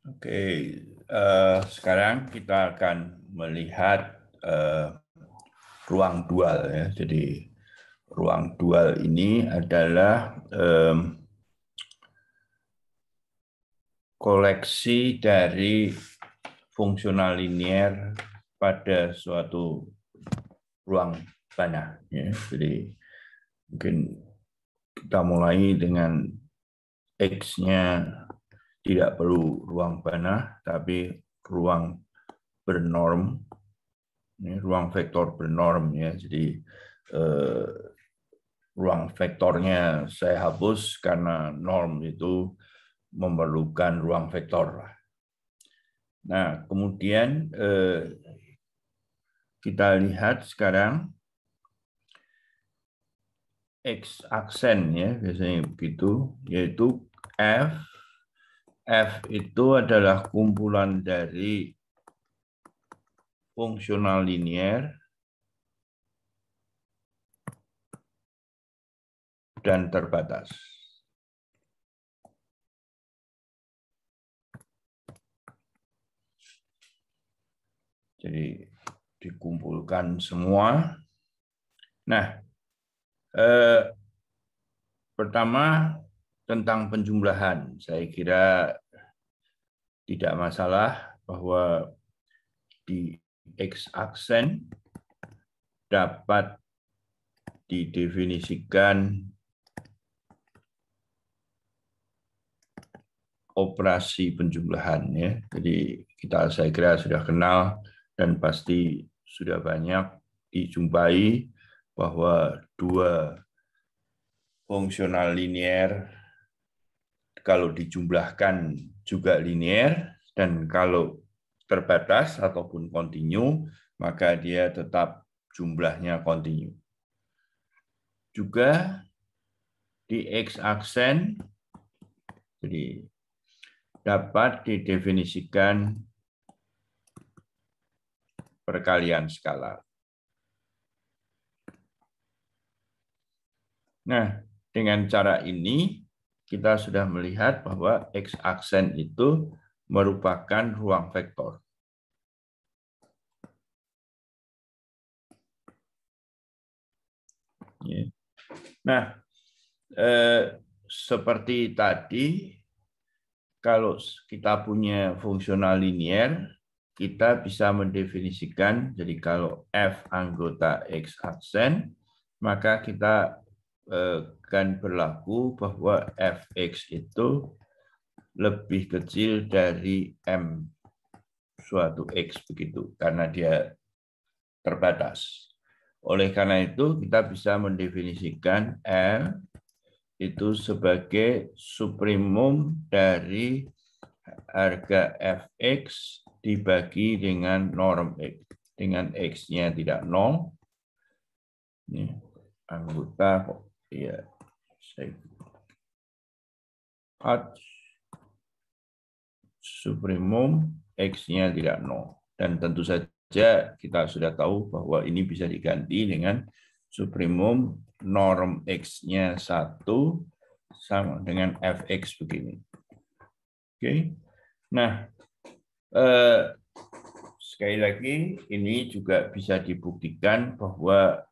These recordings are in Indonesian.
Oke, sekarang kita akan melihat ruang dual ya. Jadi ruang dual ini adalah koleksi dari fungsional linier pada suatu ruang panah. Ya. Jadi mungkin kita mulai dengan X-nya tidak perlu ruang panah, tapi ruang bernorm. Ini ruang vektor bernorm ya. Jadi ruang vektornya saya hapus karena norm itu memerlukan ruang vektor. Nah, kemudian kita lihat sekarang X aksen ya, biasanya begitu, yaitu F. F itu adalah kumpulan dari fungsional linier dan terbatas. Jadi dikumpulkan semua. Nah, pertama tentang penjumlahan. Saya kira tidak masalah bahwa di X aksen dapat didefinisikan operasi penjumlahan ya. Jadi saya kira sudah kenal dan pasti sudah banyak dijumpai bahwa dua fungsional linier kalau dijumlahkan juga linier, dan kalau terbatas ataupun kontinu maka dia tetap jumlahnya kontinu. Juga di X aksen jadi dapat didefinisikan perkalian skalar. Nah, dengan cara ini kita sudah melihat bahwa X aksen itu merupakan ruang vektor. Nah, seperti tadi, kalau kita punya fungsional linier, kita bisa mendefinisikan, jadi kalau F anggota X aksen, maka kita kan berlaku bahwa Fx itu lebih kecil dari M suatu X begitu, karena dia terbatas. Oleh karena itu, kita bisa mendefinisikan L itu sebagai suprimum dari harga Fx dibagi dengan norm X. Dengan X-nya tidak 0. Ini anggota kok. Ya, saya suprimum X-nya tidak 0. Dan tentu saja kita sudah tahu bahwa ini bisa diganti dengan suprimum norm X-nya 1 sama dengan Fx begini. Oke. Nah, sekali lagi ini juga bisa dibuktikan bahwa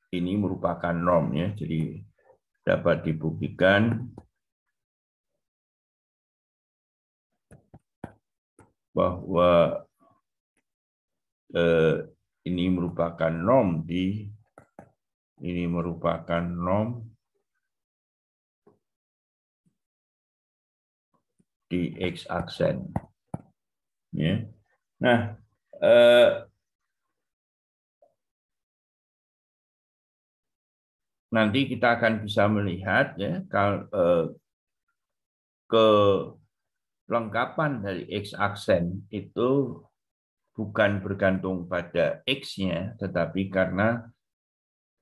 ini merupakan norm ya. Jadi dapat dibuktikan bahwa ini merupakan norm di X aksen. Ya. Nah, nanti kita akan bisa melihat ya kalau kelengkapan dari X aksen itu bukan bergantung pada X-nya, tetapi karena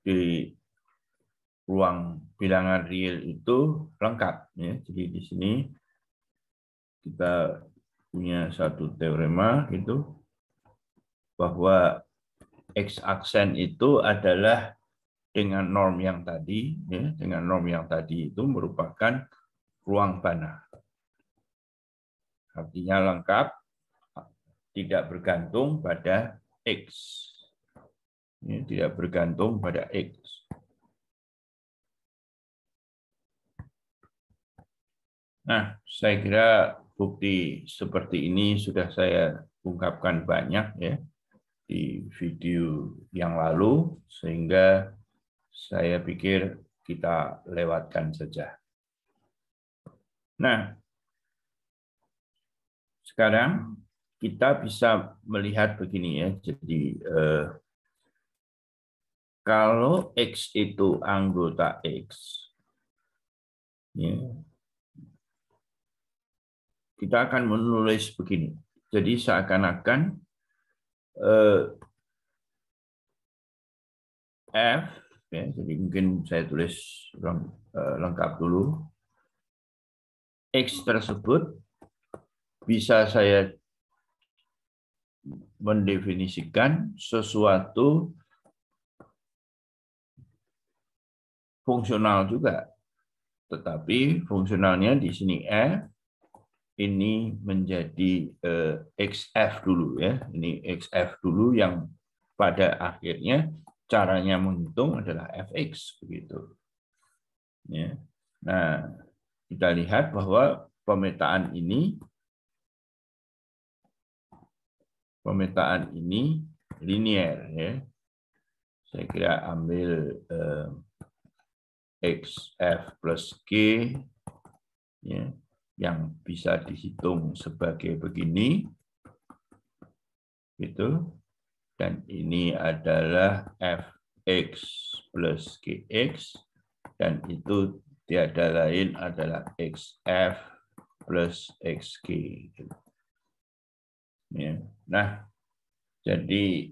di ruang bilangan real itu lengkap. Ya. Jadi di sini kita punya satu teorema gitu bahwa X aksen itu adalah dengan norm yang tadi, ya, dengan norm yang tadi itu merupakan ruang panah. artinya lengkap, tidak bergantung pada X. Ini tidak bergantung pada X. Nah, saya kira bukti seperti ini sudah saya ungkapkan banyak ya di video yang lalu, sehingga saya pikir kita lewatkan saja. Nah, sekarang kita bisa melihat begini ya. Jadi kalau X itu anggota X, ya, kita akan menulis begini. Jadi seakan-akan F, ya, jadi mungkin saya tulis lengkap dulu. X tersebut bisa saya mendefinisikan sesuatu fungsional juga, tetapi fungsionalnya di sini F ini menjadi XF dulu ya. Ini XF dulu yang pada akhirnya caranya menghitung adalah fx begitu. Ya. Nah, kita lihat bahwa pemetaan ini linier ya. Saya kira ambil XF plus G ya, yang bisa dihitung sebagai begini gitu, dan ini adalah Fx plus Gx, dan itu tiada lain adalah XF plus XG. Ya. Nah, jadi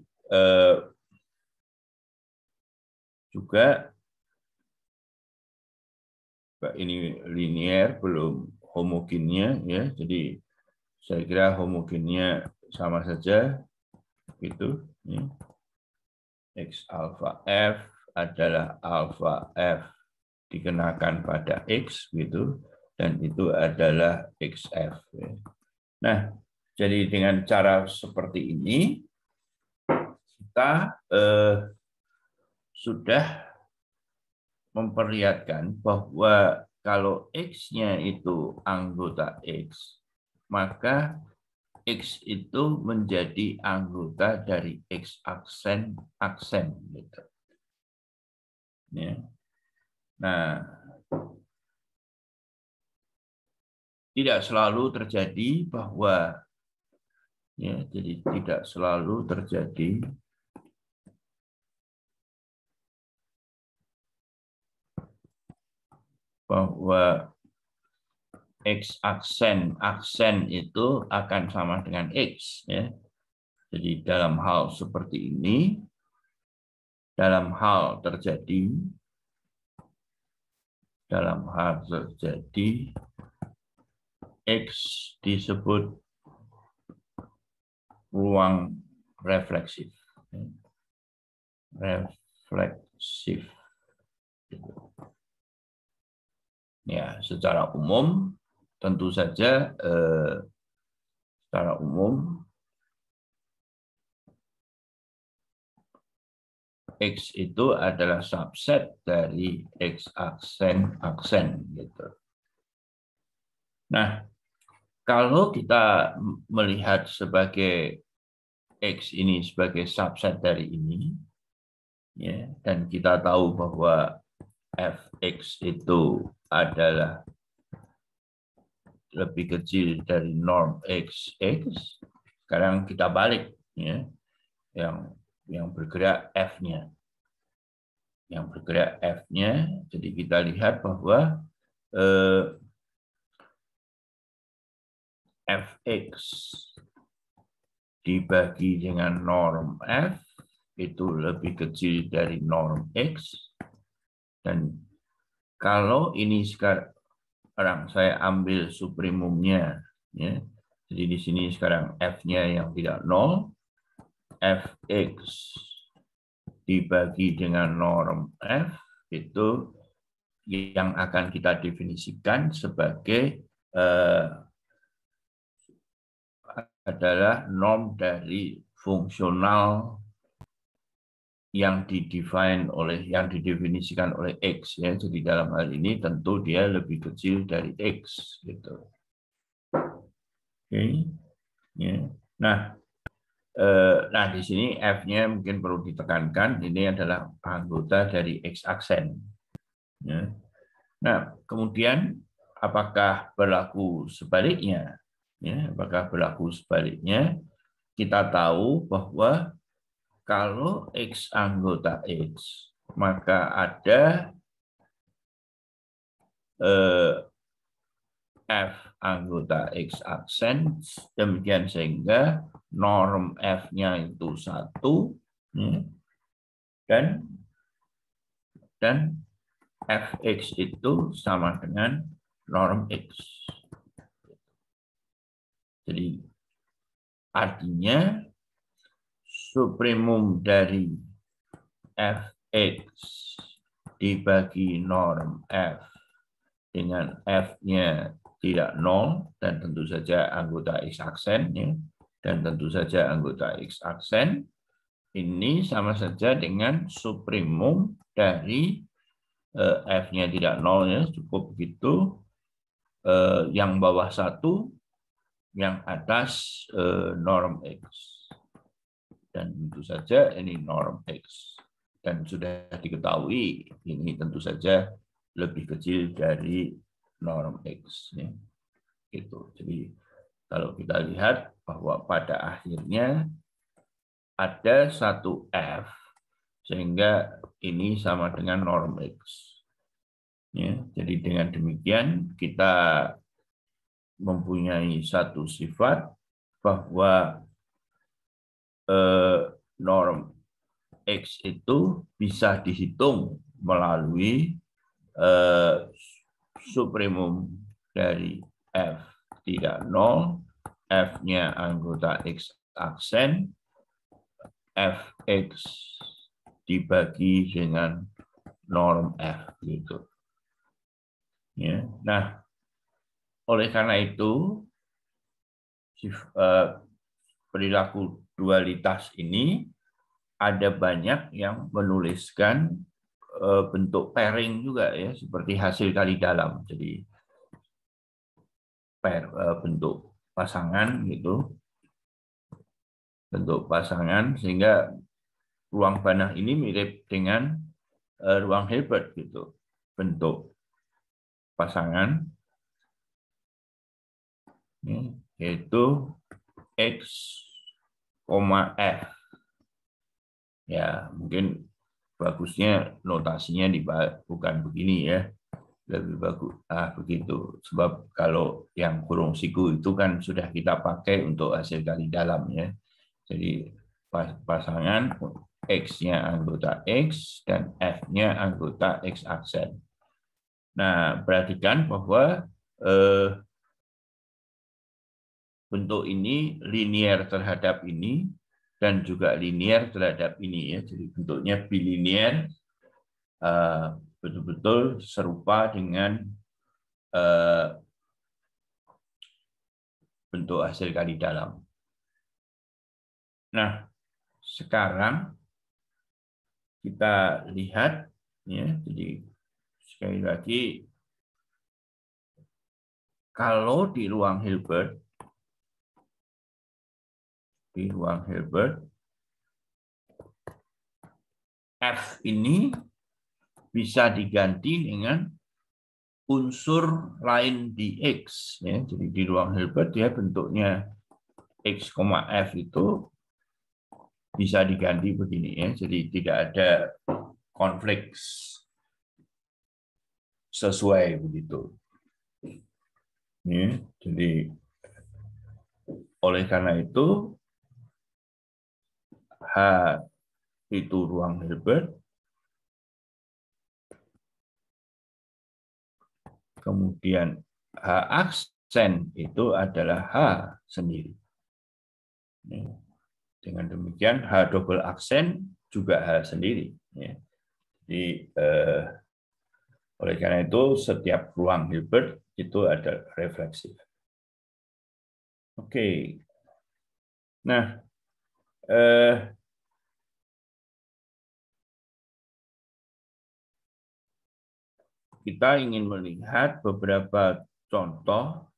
juga ini linier, belum homogennya ya. Jadi saya kira homogennya sama saja gitu ya. X alpha F adalah alpha F dikenakan pada X gitu, dan itu adalah XF ya. Nah, jadi dengan cara seperti ini kita sudah memperlihatkan bahwa kalau X-nya itu anggota X, maka X itu menjadi anggota dari X aksen gitu. Ya. Nah, tidak selalu terjadi bahwa ya, jadi tidak selalu terjadi bahwa X aksen itu akan sama dengan X ya. Jadi dalam hal seperti ini, dalam hal terjadi X disebut ruang refleksif. Ya, secara umum tentu saja secara umum X itu adalah subset dari X aksen gitu. Nah, kalau kita melihat sebagai X ini sebagai subset dari ini, ya, dan kita tahu bahwa fx itu adalah lebih kecil dari norm xx, sekarang kita balik ya, yang bergerak f-nya. Yang bergerak f-nya, jadi kita lihat bahwa fx dibagi dengan norm f itu lebih kecil dari norm x, dan kalau ini sekarang saya ambil suprimumnya ya, jadi di sini sekarang f-nya yang tidak nol, fx dibagi dengan norm f itu yang akan kita definisikan sebagai adalah norm dari fungsional yang didefinisikan oleh X ya. Jadi dalam hal ini tentu dia lebih kecil dari X gitu. Oke. Ya. Nah, di sini F-nya mungkin perlu ditekankan, ini adalah anggota dari X aksen. Ya. Nah, kemudian apakah berlaku sebaliknya? Ya, apakah berlaku sebaliknya? Kita tahu bahwa kalau X anggota X, maka ada F anggota X aksen, demikian sehingga norm F-nya itu 1, dan Fx itu sama dengan norm X. Jadi artinya supremum dari Fx dibagi norm F dengan F-nya tidak 0 dan tentu saja anggota X aksen ya, dan tentu saja anggota X aksen ini sama saja dengan supremum dari F-nya tidak 0 ya, cukup begitu, yang bawah 1, yang atas norm X. Dan tentu saja ini norm X. Dan sudah diketahui ini tentu saja lebih kecil dari norm X. Ya. Gitu. Jadi kalau kita lihat bahwa pada akhirnya ada satu F, sehingga ini sama dengan norm X. Ya, jadi dengan demikian kita mempunyai satu sifat bahwa norm X itu bisa dihitung melalui supremum dari F tidak 0, F-nya anggota X aksen, Fx dibagi dengan norm F gitu. Ya. Nah, oleh karena itu perilaku dualitas ini ada banyak yang menuliskan bentuk pairing juga ya, seperti hasil kali dalam. Jadi bentuk pasangan gitu, bentuk pasangan, sehingga ruang Banach ini mirip dengan ruang Hilbert gitu, bentuk pasangan yaitu X, F. Ya, mungkin bagusnya notasinya bukan begini ya, lebih bagus begitu. Sebab kalau yang kurung siku itu kan sudah kita pakai untuk hasil kali dalam ya. Jadi pasangan X-nya anggota X dan F-nya anggota X aksen. Nah, perhatikan bahwa bentuk ini linier terhadap ini dan juga linier terhadap ini ya. Jadi bentuknya bilinier, betul-betul serupa dengan bentuk hasil kali dalam. Nah, sekarang kita lihat ya, jadi sekali lagi kalau di ruang Hilbert F ini bisa diganti dengan unsur lain di X ya. Jadi di ruang Hilbert ya bentuknya X, F itu bisa diganti begini ya. Jadi tidak ada konflik sesuai begitu. Ya, jadi oleh karena itu H itu ruang Hilbert, kemudian H aksen itu adalah H sendiri. Ya. Dengan demikian H double aksen juga H sendiri. Ya. Jadi oleh karena itu setiap ruang Hilbert itu ada refleksif. Oke, Nah, kita ingin melihat beberapa contoh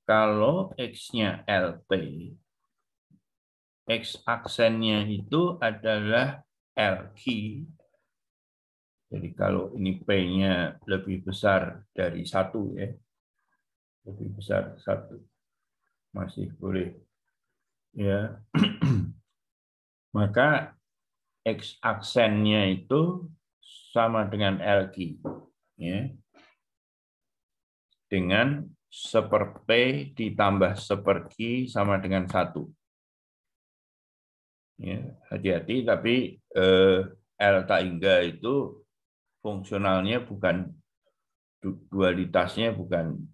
kalau X-nya LP, X aksennya itu adalah LQ. Jadi kalau ini P-nya lebih besar dari 1 ya, lebih besar 1, masih boleh ya. Maka X aksennya itu sama dengan LQ ya. Dengan seper P ditambah seper Q sama dengan 1. Ya, hati-hati, tapi L Taingga itu fungsionalnya bukan, dualitasnya bukan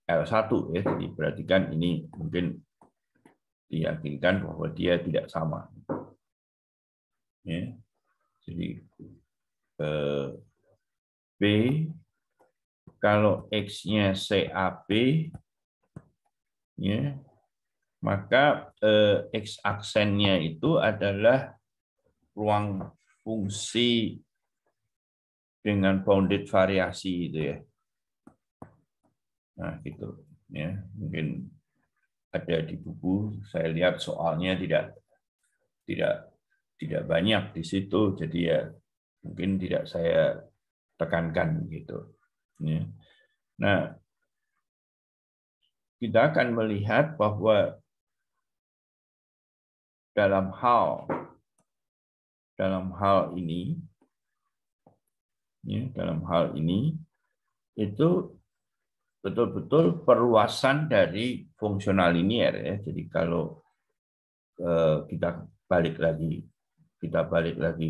L1 ya. Jadi perhatikan ini mungkin diyakinkan bahwa dia tidak sama. Ya. Jadi B kalau X-nya CAB ya, maka X aksennya itu adalah ruang fungsi dengan bounded variasi itu ya. Nah, gitu ya. Mungkin ada di buku, saya lihat soalnya tidak banyak di situ, jadi ya mungkin tidak saya tekankan gitu. Ya. Nah, kita akan melihat bahwa dalam hal ini, ya, dalam hal ini itu betul-betul perluasan dari fungsional linier ya. Jadi kalau kita balik lagi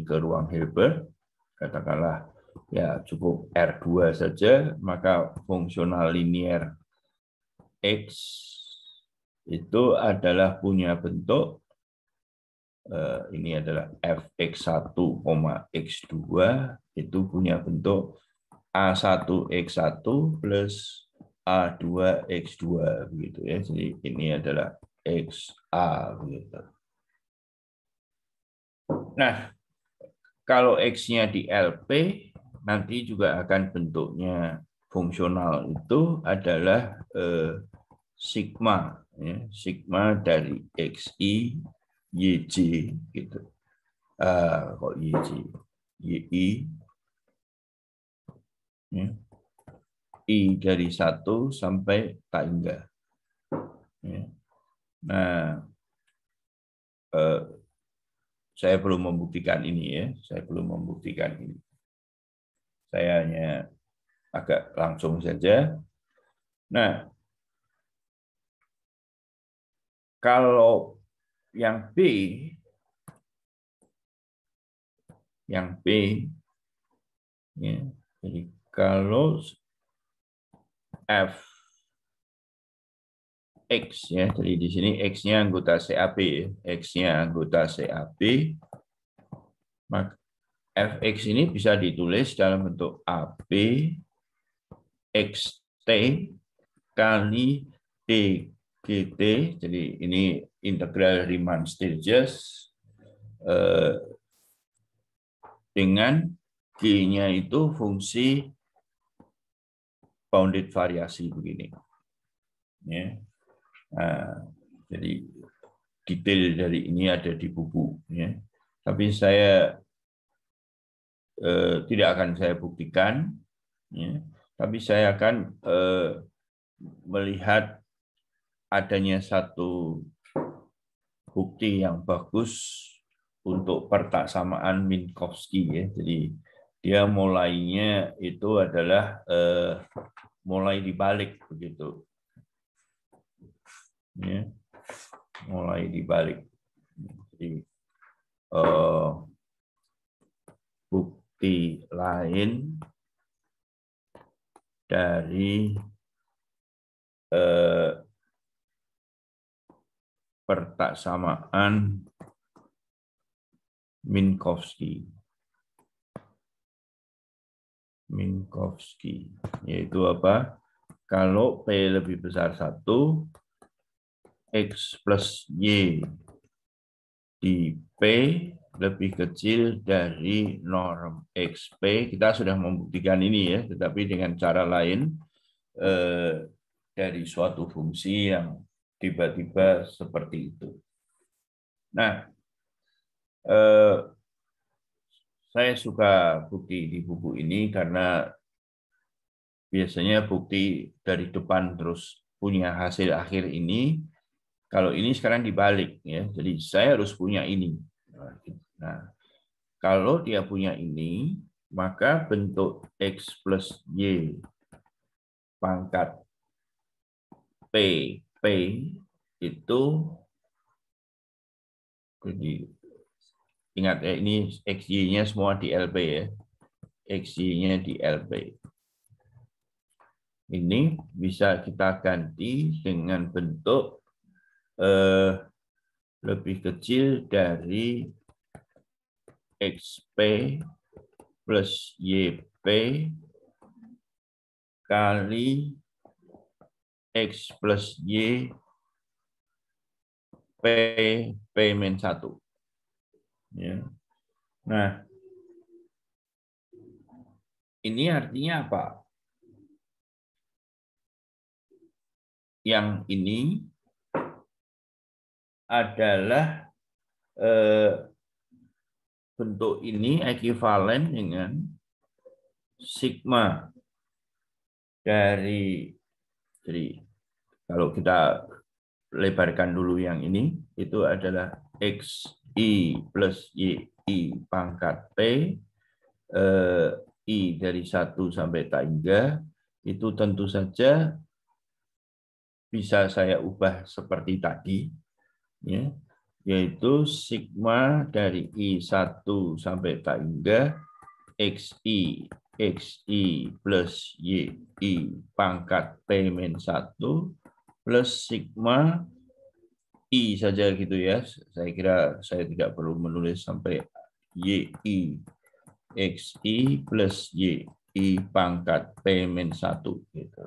ke ruang Hilbert, katakanlah ya cukup R2 saja, maka fungsional linier X itu adalah punya bentuk ini adalah fx1, x2 itu punya bentuk A1x1 plus A2x2 begitu ya. Jadi ini adalah XA begitu. Nah, kalau X-nya di LP nanti juga akan bentuknya fungsional itu adalah sigma ya, sigma dari XI YJ gitu. Kok YJ? YI ya. I dari 1 sampai Taingga. Ya. Nah, saya belum membuktikan ini ya. Saya belum membuktikan ini. Saya hanya agak langsung saja. Nah, kalau yang B ya, jadi kalau F X ya, jadi di sini X-nya anggota CAB, X-nya anggota CAB, maka Fx ini bisa ditulis dalam bentuk AB XT kali DGT, jadi ini integral Riemann-Stieltjes dengan G-nya itu fungsi bounded variasi begini. Ya. Nah, jadi detail dari ini ada di buku. Ya. Tapi saya tidak akan saya buktikan. Ya. Tapi saya akan melihat adanya satu bukti yang bagus untuk pertaksamaan Minkowski ya. Jadi dia mulainya itu adalah mulai dibalik begitu. Ya. Mulai dibalik. Jadi bukti lain dari pertaksamaan Minkowski, yaitu apa? Kalau P lebih besar 1, X plus Y di P lebih kecil dari norm XP. Kita sudah membuktikan ini ya, tetapi dengan cara lain dari suatu fungsi yang tiba-tiba seperti itu. Nah, saya suka bukti di buku ini karena biasanya bukti dari depan terus punya hasil akhir ini. Kalau ini sekarang dibalik ya, jadi saya harus punya ini. Nah, kalau dia punya ini, maka bentuk X plus Y pangkat P itu, jadi ingat ya, ini XY-nya semua di LP ya, XY-nya di LP. Ini bisa kita ganti dengan bentuk lebih kecil dari XP plus YP kali X plus Y P min 1. Ya. Nah, ini artinya apa? Yang ini adalah bentuk ini ekuivalen dengan sigma dari, jadi kalau kita lebarkan dulu yang ini, itu adalah XI plus YI pangkat P, I dari 1 sampai hingga, itu tentu saja bisa saya ubah seperti tadi, ya, yaitu sigma dari I1 sampai hingga XI plus YI pangkat P min 1 plus sigma I saja gitu ya. Saya kira saya tidak perlu menulis sampai YI XI plus YI pangkat P min 1 gitu.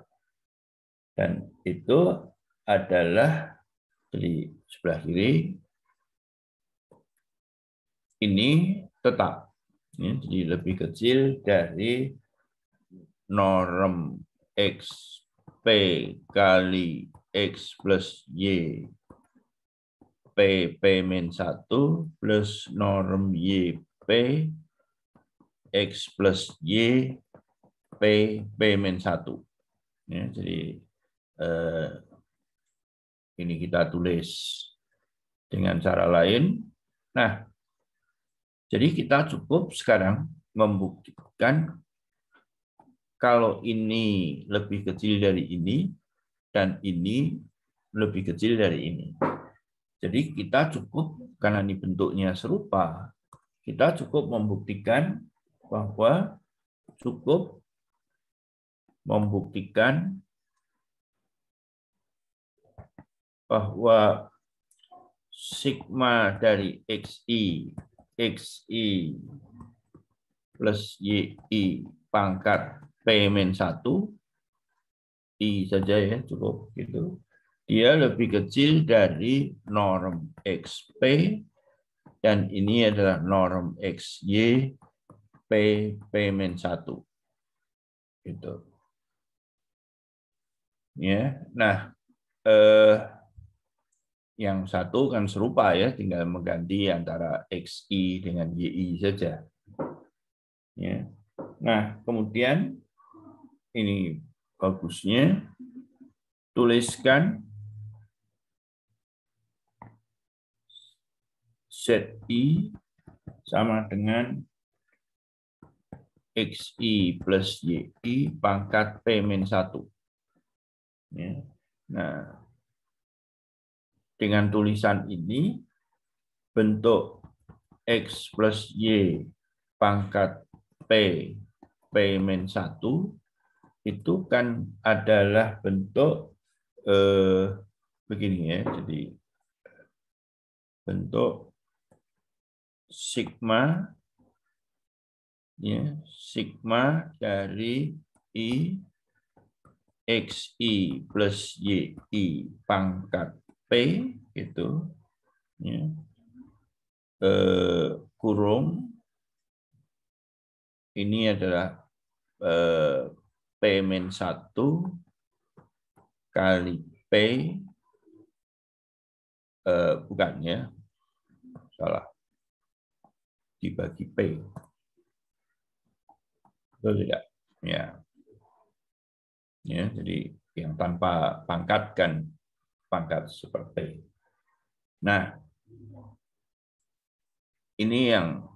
Dan itu adalah di sebelah kiri ini tetap ya, jadi lebih kecil dari norm XP kali X plus Y P min 1 plus norm YP X plus Y P min 1. Ya, jadi ini kita tulis dengan cara lain. Nah, jadi kita cukup sekarang membuktikan kalau ini lebih kecil dari ini dan ini lebih kecil dari ini. Jadi kita cukup, karena ini bentuknya serupa, kita cukup membuktikan bahwa sigma dari XI plus YI pangkat P min 1, I saja ya, cukup gitu. Dia lebih kecil dari norm XP, dan ini adalah norm XY P min 1. Gitu. Ya, nah, yang satu kan serupa ya, tinggal mengganti antara XI dengan YI saja. Ya. Nah, kemudian ini bagusnya tuliskan ZI sama dengan XI plus YI pangkat P min 1. Ya. Nah, dengan tulisan ini, bentuk X plus Y pangkat P min 1 itu kan adalah bentuk begini ya, jadi bentuk sigma ya, sigma dari I XI plus YI pangkat P itu ya, kurung ini adalah P-1 kali P, bukan ya, salah, dibagi P. Betul tidak? Ya. Ya, jadi yang tanpa pangkat kan pangkat seperti. Nah, ini yang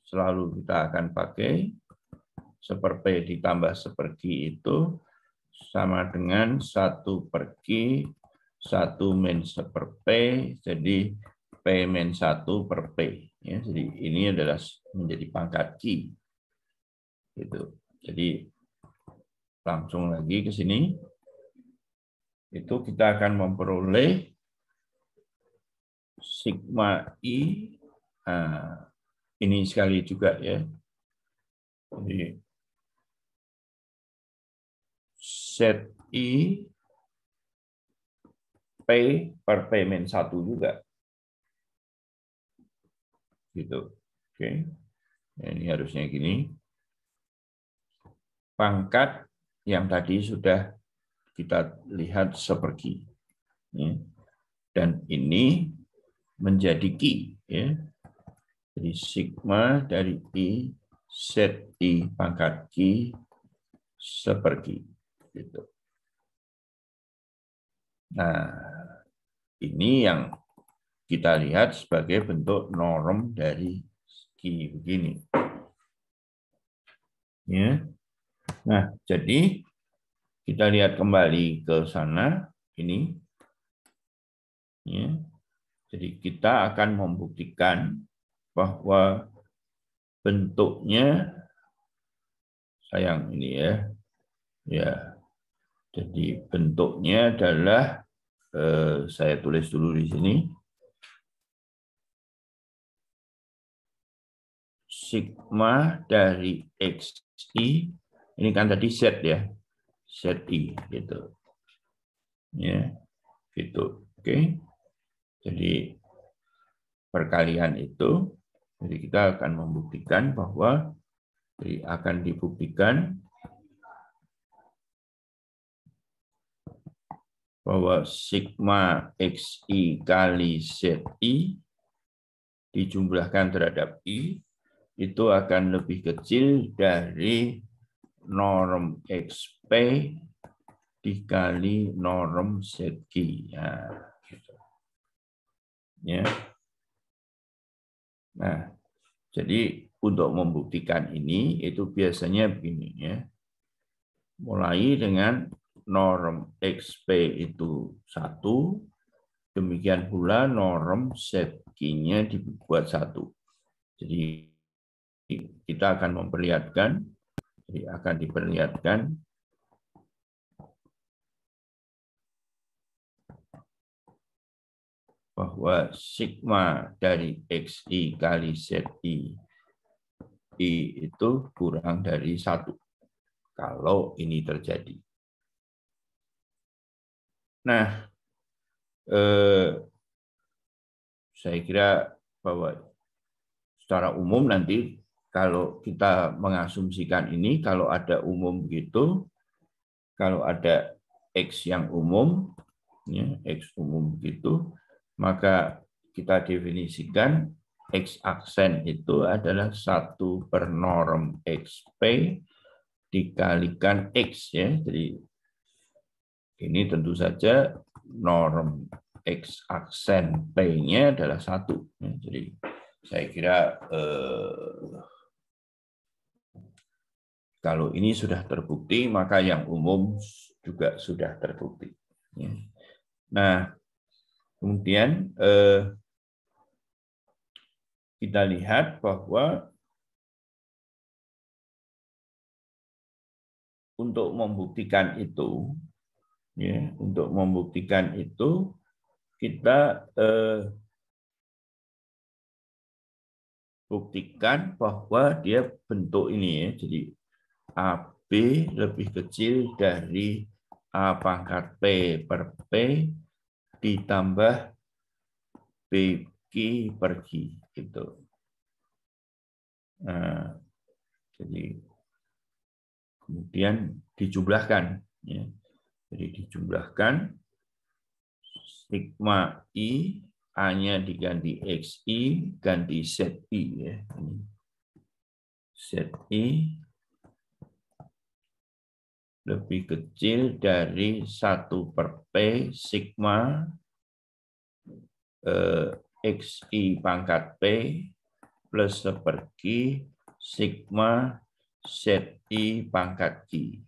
selalu kita akan pakai. Seperti ditambah seperti itu sama dengan 1/Q 1 - seperti, jadi P-1/P. Ya, jadi ini adalah menjadi pangkat Q. Gitu. Jadi langsung lagi ke sini. Itu kita akan memperoleh sigma I. Nah, ini sekali juga ya. Jadi set I P per P-1 juga. Gitu. Oke. Nah, ini harusnya gini. Pangkat yang tadi sudah kita lihat seperti ya. Dan ini menjadi Q ya. Jadi sigma dari I set I pangkat Q seperti gitu. Nah, ini yang kita lihat sebagai bentuk norm dari Q begini. Ya. Nah, jadi kita lihat kembali ke sana ini. Ya. Jadi kita akan membuktikan bahwa bentuknya sayang ini ya. Ya. Jadi bentuknya adalah saya tulis dulu di sini. Sigma dari XI, ini kan tadi Z ya. ZI gitu. Ya, gitu. Oke. Jadi perkalian itu, jadi kita akan membuktikan bahwa akan dibuktikan bahwa sigma XI kali ZI dijumlahkan terhadap I itu akan lebih kecil dari norm XP dikali norm ZQ. Ya, gitu. Ya. Nah, jadi untuk membuktikan ini itu biasanya begini ya. Mulai dengan norm XP itu 1, demikian pula norm ZQ-nya dibuat 1. Jadi kita akan memperlihatkan, jadi akan diperlihatkan bahwa sigma dari XI kali ZI itu kurang dari 1 kalau ini terjadi. Nah, saya kira bahwa secara umum nanti kalau kita mengasumsikan ini, kalau ada umum begitu, kalau ada X yang umum, ya, X umum begitu, maka kita definisikan X aksen itu adalah 1 per norm XP dikalikan X ya. Jadi ini tentu saja norm X aksen P-nya adalah 1. Jadi saya kira kalau ini sudah terbukti, maka yang umum juga sudah terbukti. Nah, kemudian kita lihat bahwa untuk membuktikan itu, ya, untuk membuktikan itu kita buktikan bahwa dia bentuk ini ya, jadi AB lebih kecil dari A pangkat P per P ditambah BQ per Q. Gitu. Nah, jadi kemudian dijumlahkan. Ya. Jadi dijumlahkan sigma I, A-nya diganti XI, ganti ZI. Ya. ZI lebih kecil dari 1 per P sigma XI pangkat P plus seperti sigma ZI pangkat Q.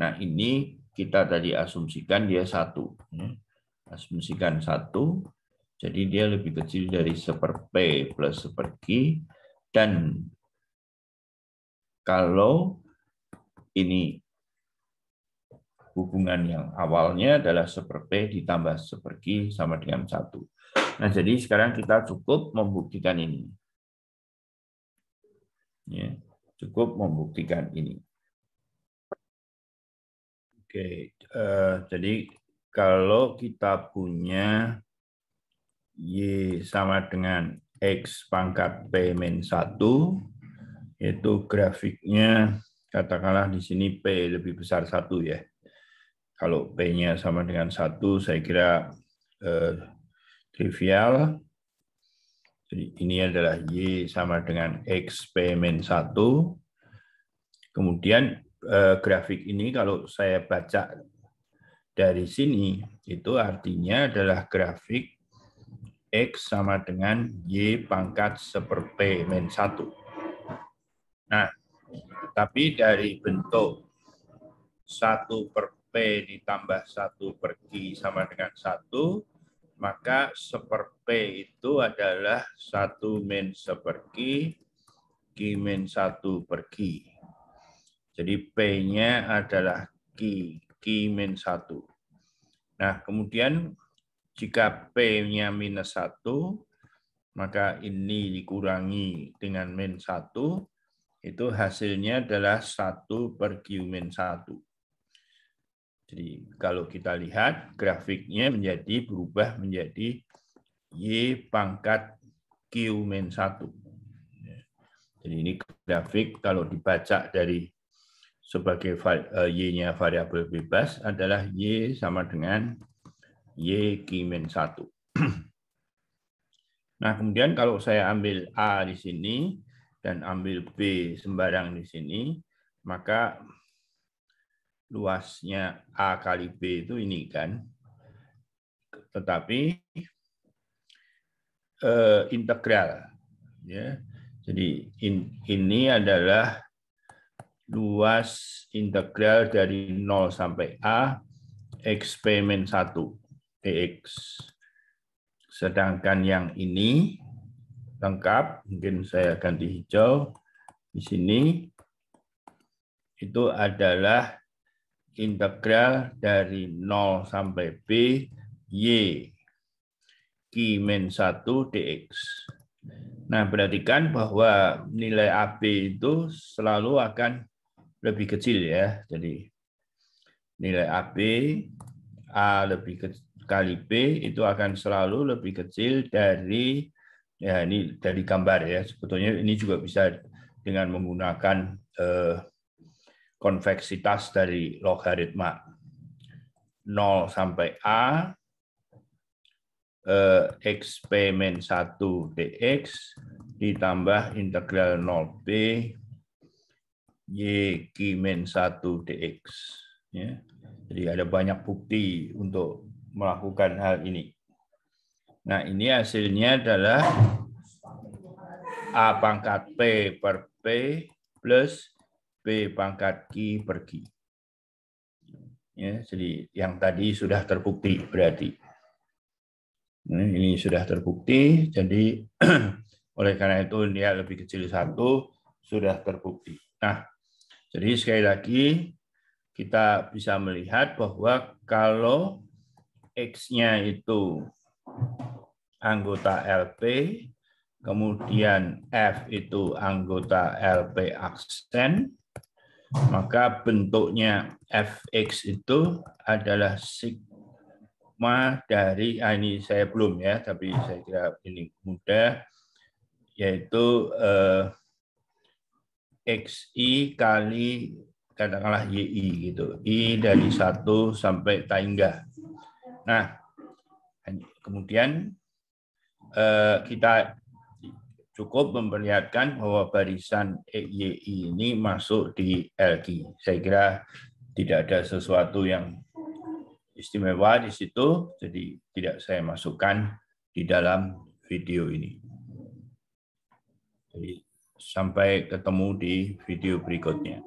Nah, ini kita tadi asumsikan dia 1. Asumsikan 1, jadi dia lebih kecil dari 1 per P plus 1 per Q. Dan kalau ini hubungan yang awalnya adalah 1 per P ditambah 1 per Q sama dengan 1. Nah, jadi sekarang kita cukup membuktikan ini. Ya, cukup membuktikan ini. Oke, jadi kalau kita punya Y sama dengan X pangkat P min 1, itu grafiknya katakanlah di sini P lebih besar 1 ya. Kalau P-nya sama dengan 1, saya kira trivial. Jadi ini adalah Y sama dengan X P min 1. Kemudian grafik ini kalau saya baca dari sini, itu artinya adalah grafik X sama dengan Y pangkat 1 per P min 1. Nah, tapi dari bentuk 1 per P ditambah 1 per Q sama dengan 1, maka 1 per P itu adalah 1 min 1 per Q, Q min 1 per Q. Jadi P-nya adalah Q min 1. Nah, kemudian jika P-nya minus 1, maka ini dikurangi dengan min 1, itu hasilnya adalah 1 per Q min 1. Jadi kalau kita lihat grafiknya berubah menjadi Y pangkat Q min 1. Jadi ini grafik kalau dibaca dari sebagai Y-nya variabel bebas adalah Y sama dengan Y Q min 1. Nah, kemudian kalau saya ambil A di sini dan ambil B sembarang di sini, maka luasnya A kali B itu ini kan. Tetapi integral. Ya. Jadi ini adalah luas integral dari 0 sampai A X P min 1 dx. Sedangkan yang ini lengkap, mungkin saya ganti hijau di sini, itu adalah integral dari 0 sampai B Y Q min 1 dx. Nah, perhatikan bahwa nilai AB itu selalu akan lebih kecil ya. Jadi nilai AB A lebih kali B itu akan selalu lebih kecil dari, ya ini dari gambar ya. Sebetulnya ini juga bisa dengan menggunakan konveksitas dari logaritma 0 sampai A X P min 1 dx ditambah integral 0B Y Q min 1 dx. Ya. Jadi ada banyak bukti untuk melakukan hal ini. Nah, ini hasilnya adalah A pangkat P per P plus B pangkat Q per Q. Ya, jadi yang tadi sudah terbukti berarti. Nah, ini sudah terbukti, jadi oleh karena itu dia lebih kecil 1, sudah terbukti. Nah, jadi sekali lagi kita bisa melihat bahwa kalau X-nya itu anggota LP, kemudian F itu anggota LP aksen, maka bentuknya fx itu adalah sigma dari, ini saya belum ya, tapi saya kira ini mudah, yaitu xi kali katakanlah yi gitu, i dari 1 sampai taingga. Nah, kemudian kita cukup memperlihatkan bahwa barisan EYI ini masuk di LQ. Saya kira tidak ada sesuatu yang istimewa di situ, jadi tidak saya masukkan di dalam video ini. Jadi sampai ketemu di video berikutnya.